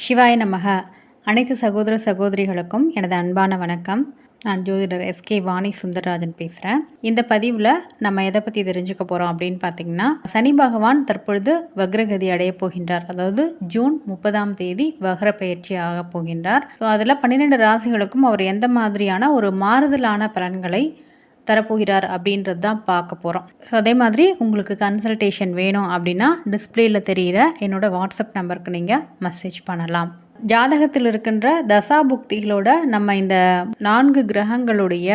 சிவாய நமக. அனைத்து சகோதர சகோதரிகளுக்கும் எனது அன்பான வணக்கம். நான் ஜோதிடர் எஸ்கே வாணி சுந்தரராஜன் பேசுகிறேன். இந்த பதிவில் நம்ம எதை பற்றி தெரிஞ்சுக்க போகிறோம் அப்படின்னு பார்த்தீங்கன்னா, சனி பகவான் தற்பொழுது வக்ரகதி அடைய போகின்றார். அதாவது ஜூன் 30ஆம் தேதி வக்ர பயிற்சி ஆக போகின்றார். ஸோ அதில் 12 ராசிகளுக்கும் அவர் எந்த மாதிரியான ஒரு மாறுதலான பலன்களை தரப்போகிறார் அப்படின்றது தான் பார்க்க போகிறோம். ஸோ அதே மாதிரி உங்களுக்கு கன்சல்டேஷன் வேணும் அப்படின்னா டிஸ்பிளேயில் தெரிகிற என்னோடய வாட்ஸ்அப் நம்பருக்கு நீங்கள் மெசேஜ் பண்ணலாம். ஜாதகத்தில் இருக்கின்ற தசாபுக்திகளோட நம்ம இந்த 4 கிரகங்களுடைய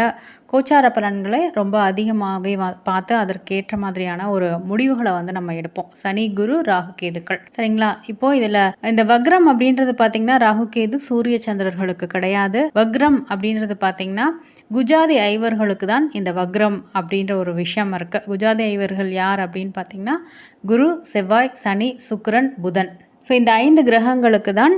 கோச்சார பலன்களை ரொம்ப அதிகமாகவே பார்த்து அதற்கேற்ற மாதிரியான ஒரு முடிவுகளை நம்ம எடுப்போம். சனி, குரு, ராகு, கேதுக்கள், சரிங்களா? இப்போது இதில் இந்த வக்ரம் அப்படின்றது பார்த்திங்கன்னா ராகு கேது சூரிய சந்திரர்களுக்கு கிடையாது. வக்ரம் அப்படின்றது பார்த்திங்கன்னா குஜாதி ஐவர்களுக்கு தான் இந்த வக்ரம் அப்படின்ற ஒரு விஷயம் இருக்குது. குஜாதி ஐவர்கள் யார் அப்படின்னு பார்த்திங்கன்னா குரு, செவ்வாய், சனி, சுக்கிரன், புதன். ஸோ இந்த 5 கிரகங்களுக்கு தான்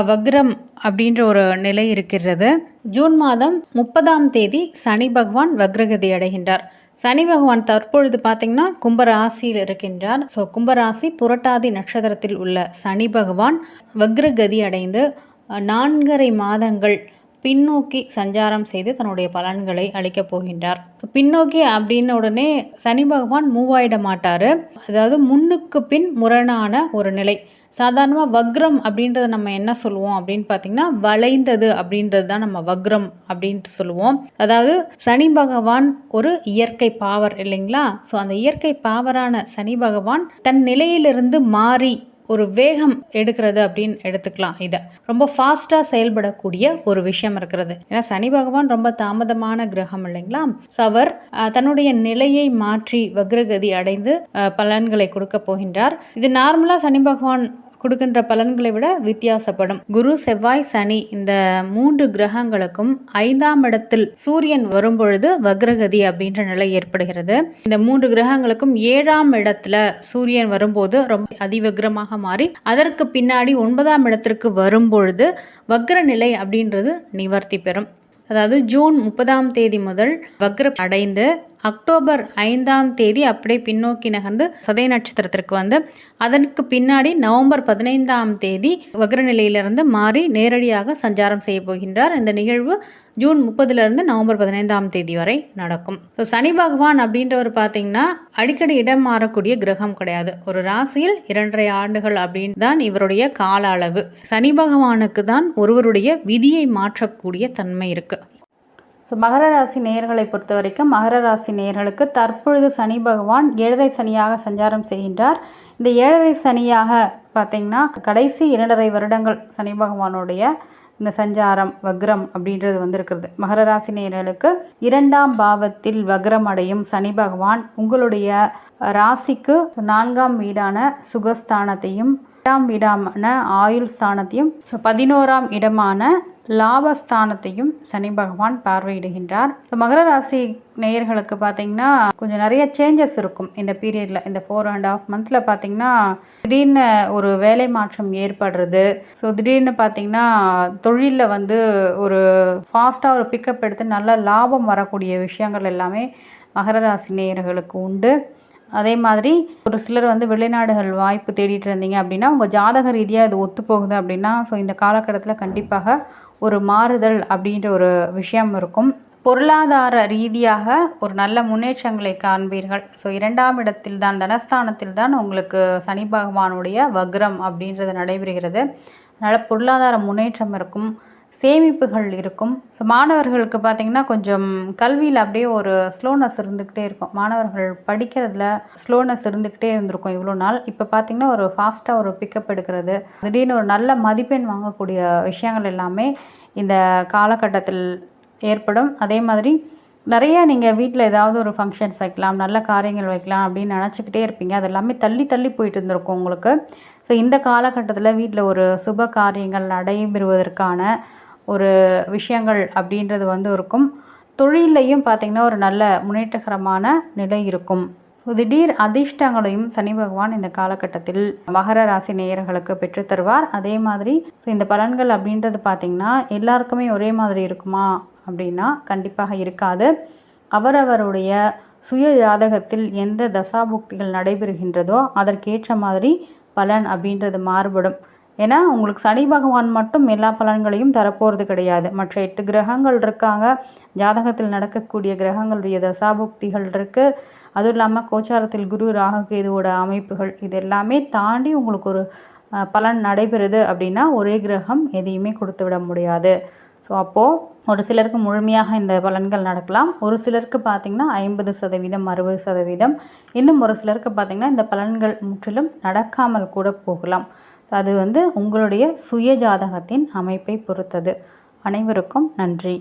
வக்ரம் அப்படின்ற ஒரு நிலை இருக்கிறது. ஜூன் மாதம் 30ஆம் தேதி சனி பகவான் வக்ரகதி அடைகின்றார். சனி பகவான் தற்பொழுது பார்த்திங்கன்னா கும்பராசியில் இருக்கின்றார். ஸோ கும்பராசி புரட்டாதி நட்சத்திரத்தில் உள்ள சனி பகவான் வக்ரகதி அடைந்து 4.5 மாதங்கள் பின்னோக்கி சஞ்சாரம் செய்து தன்னுடைய பலன்களை அளிக்கப் போகின்றார். பின்னோக்கி அப்படின்னு உடனே சனி பகவான் மூவாயிட மாட்டார். அதாவது முன்னுக்கு பின் முரணான ஒரு நிலை. சாதாரணமாக வக்ரம் அப்படின்றத நம்ம என்ன சொல்லுவோம் அப்படின்னு பார்த்தீங்கன்னா வளைந்தது அப்படின்றது தான் நம்ம வக்ரம் அப்படின்ட்டு சொல்லுவோம். அதாவது சனி பகவான் ஒரு இயற்கை பாவர் இல்லைங்களா? ஸோ அந்த இயற்கை பாவரான சனி பகவான் தன் நிலையிலிருந்து மாறி ஒரு வேகம் எடுக்கிறது அப்படின்னு எடுத்துக்கலாம். இதை ரொம்ப ஃபாஸ்ட்டாக செயல்படக்கூடிய ஒரு விஷயம் இருக்கிறது. ஏன்னா சனி பகவான் ரொம்ப தாமதமான கிரகம் இல்லைங்களா? ஸோ அவர் தன்னுடைய நிலையை மாற்றி வக்ரகதி அடைந்து பலன்களை கொடுக்க போகின்றார். இது நார்மலாக சனி பகவான் கொடுக்கின்ற பலன்களை விட வித்தியாசப்படும். குரு, செவ்வாய், சனி இந்த 3 கிரகங்களுக்கும் 5ஆம் இடத்தில் சூரியன் வரும்பொழுது வக்ரகதி அப்படின்ற நிலை ஏற்படுகிறது. இந்த 3 கிரகங்களுக்கும் 7ஆம் இடத்துல சூரியன் வரும்போது ரொம்ப அதிவக்ரமாக மாறி அதற்கு பின்னாடி 9ஆம் இடத்திற்கு வரும்பொழுது வக்ர நிலை அப்படின்றது நிவர்த்தி பெறும். அதாவது ஜூன் 30ஆம் தேதி முதல் வக்ரம் அடைந்து அக்டோபர் 5ஆம் தேதி அப்படியே பின்னோக்கி நகர்ந்து சதய நட்சத்திரத்திற்கு வந்து அதற்கு பின்னாடி நவம்பர் 15ஆம் தேதி வக்ர நிலையிலிருந்து மாறி நேரடியாக சஞ்சாரம் செய்ய போகின்றார். இந்த நிகழ்வு ஜூன் 30லிருந்து நவம்பர் 15ஆம் தேதி வரை நடக்கும். ஸோ சனி பகவான் அப்படின்றவர் பார்த்தீங்கன்னா அடிக்கடி இடம் மாறக்கூடிய கிரகம் கிடையாது. ஒரு ராசியில் 2.5 ஆண்டுகள் அப்படின்னு தான் இவருடைய கால அளவு. சனி பகவானுக்கு தான் ஒருவருடைய விதியை மாற்றக்கூடிய தன்மை இருக்கு. ஸோ மகர ராசி நேயர்களை பொறுத்த வரைக்கும் மகர ராசி நேயர்களுக்கு தற்பொழுது சனி பகவான் 7.5 சனியாக சஞ்சாரம் செய்கின்றார். இந்த 7.5 சனியாக பார்த்திங்கன்னா கடைசி 2.5 வருடங்கள் சனி பகவானுடைய இந்த சஞ்சாரம் வக்ரம் அப்படின்றது வந்திருக்கிறது. மகர ராசி நேயர்களுக்கு 2ஆம் பாவத்தில் வக்ரம் அடையும் சனி பகவான் உங்களுடைய ராசிக்கு 4ஆம் வீடான சுகஸ்தானத்தையும் 8ஆம் வீடான ஆயுள் ஸ்தானத்தையும் 11ஆம் இடமான லாபஸ்தானத்தையும் சனி பகவான் பார்வையிடுகின்றார். மகர ராசி நேயர்களுக்கு பார்த்தீங்கன்னா கொஞ்சம் நிறைய சேஞ்சஸ் இருக்கும் இந்த பீரியடில். இந்த 4.5 மந்த்தில் பார்த்தீங்கன்னா திடீர்னு ஒரு வேலை மாற்றம் ஏற்படுறது. ஸோ திடீர்னு பார்த்தீங்கன்னா தொழிலில் ஒரு ஃபாஸ்ட்டாக ஒரு பிக்கப் எடுத்து நல்ல லாபம் வரக்கூடிய விஷயங்கள் எல்லாமே மகர ராசி நேயர்களுக்கு உண்டு. அதே மாதிரி ஒரு சிலர் வெளிநாடுகள் வாய்ப்பு தேடிட்டு இருந்தீங்க அப்படின்னா உங்கள் ஜாதக ரீதியாக இது ஒத்து போகுது அப்படின்னா ஸோ இந்த காலகட்டத்தில் கண்டிப்பாக ஒரு மாறுதல் அப்படின்ற ஒரு விஷயம் இருக்கும். பொருளாதார ரீதியாக ஒரு நல்ல முன்னேற்றங்களை காண்பீர்கள். ஸோ 2ஆம் இடத்தில் தான் தனஸ்தானத்தில் தான் உங்களுக்கு சனி பகவானுடைய வக்ரம் அப்படின்றது நடைபெறுகிறது. அதனால் பொருளாதார முன்னேற்றம் இருக்கும், சேமிப்புகள் இருக்கும். ஸோ மாணவர்களுக்கு பார்த்திங்கன்னா கொஞ்சம் கல்வியில் அப்படியே ஒரு ஸ்லோனஸ் இருந்துக்கிட்டே இருக்கும். மாணவர்கள் படிக்கிறதுல ஸ்லோனஸ் இருந்துக்கிட்டே இருந்திருக்கும் இவ்வளோ நாள். இப்போ பார்த்திங்கன்னா ஒரு ஃபாஸ்ட்டாக ஒரு பிக்கப் எடுக்கிறது, திடீர்னு ஒரு நல்ல மதிப்பெண் வாங்கக்கூடிய விஷயங்கள் எல்லாமே இந்த காலகட்டத்தில் ஏற்படும். அதே மாதிரி நிறைய நீங்கள் வீட்டில் ஏதாவது ஒரு ஃபங்க்ஷன்ஸ் வைக்கலாம், நல்ல காரியங்கள் வைக்கலாம் அப்படின்னு நினச்சிக்கிட்டே இருப்பீங்க. அது எல்லாமே தள்ளி தள்ளி போயிட்டு இருந்திருக்கும் உங்களுக்கு. ஸோ இந்த காலகட்டத்தில் வீட்டில் ஒரு சுப காரியங்கள் நடைபெறுவதற்கான ஒரு விஷயங்கள் அப்படின்றது இருக்கும். தொழிலையும் பார்த்திங்கன்னா ஒரு நல்ல முன்னேற்றகரமான நிலை இருக்கும். திடீர் அதிர்ஷ்டங்களையும் சனி பகவான் இந்த காலகட்டத்தில் மகர ராசி நேயர்களுக்கு பெற்றுத்தருவார். அதே மாதிரி இந்த பலன்கள் அப்படின்றது பார்த்திங்கன்னா எல்லாருக்குமே ஒரே மாதிரி இருக்குமா அப்படின்னா கண்டிப்பாக இருக்காது. அவரவருடைய சுய ஜாதகத்தில் எந்த தசாபுக்திகள் நடைபெறுகின்றதோ அதற்கேற்ற மாதிரி பலன் அப்படின்றது மாறுபடும். ஏன்னா உங்களுக்கு சனி பகவான் மட்டும் எல்லா பலன்களையும் தரப்போகிறது கிடையாது. மற்ற 8 கிரகங்கள் இருக்காங்க. ஜாதகத்தில் நடக்கக்கூடிய கிரகங்களுடைய தசாபுக்திகள் இருக்குது. அதுவும் இல்லாமல் கோச்சாரத்தில் குரு ராகு கேதுவோட அமைப்புகள் இது எல்லாமே தாண்டி உங்களுக்கு ஒரு பலன் நடைபெறுது அப்படின்னா ஒரே கிரகம் எதையுமே கொடுத்து விட முடியாது. ஸோ அப்போது ஒரு சிலருக்கு முழுமையாக இந்த பலன்கள் நடக்கலாம். ஒரு சிலருக்கு பார்த்திங்கன்னா 50%, 60%, இன்னும் ஒரு சிலருக்கு பார்த்திங்கன்னா இந்த பலன்கள் முற்றிலும் நடக்காமல் கூட போகலாம். அது உங்களுடைய சுய ஜாதகத்தின் அமைப்பை பொறுத்தது. அனைவருக்கும் நன்றி.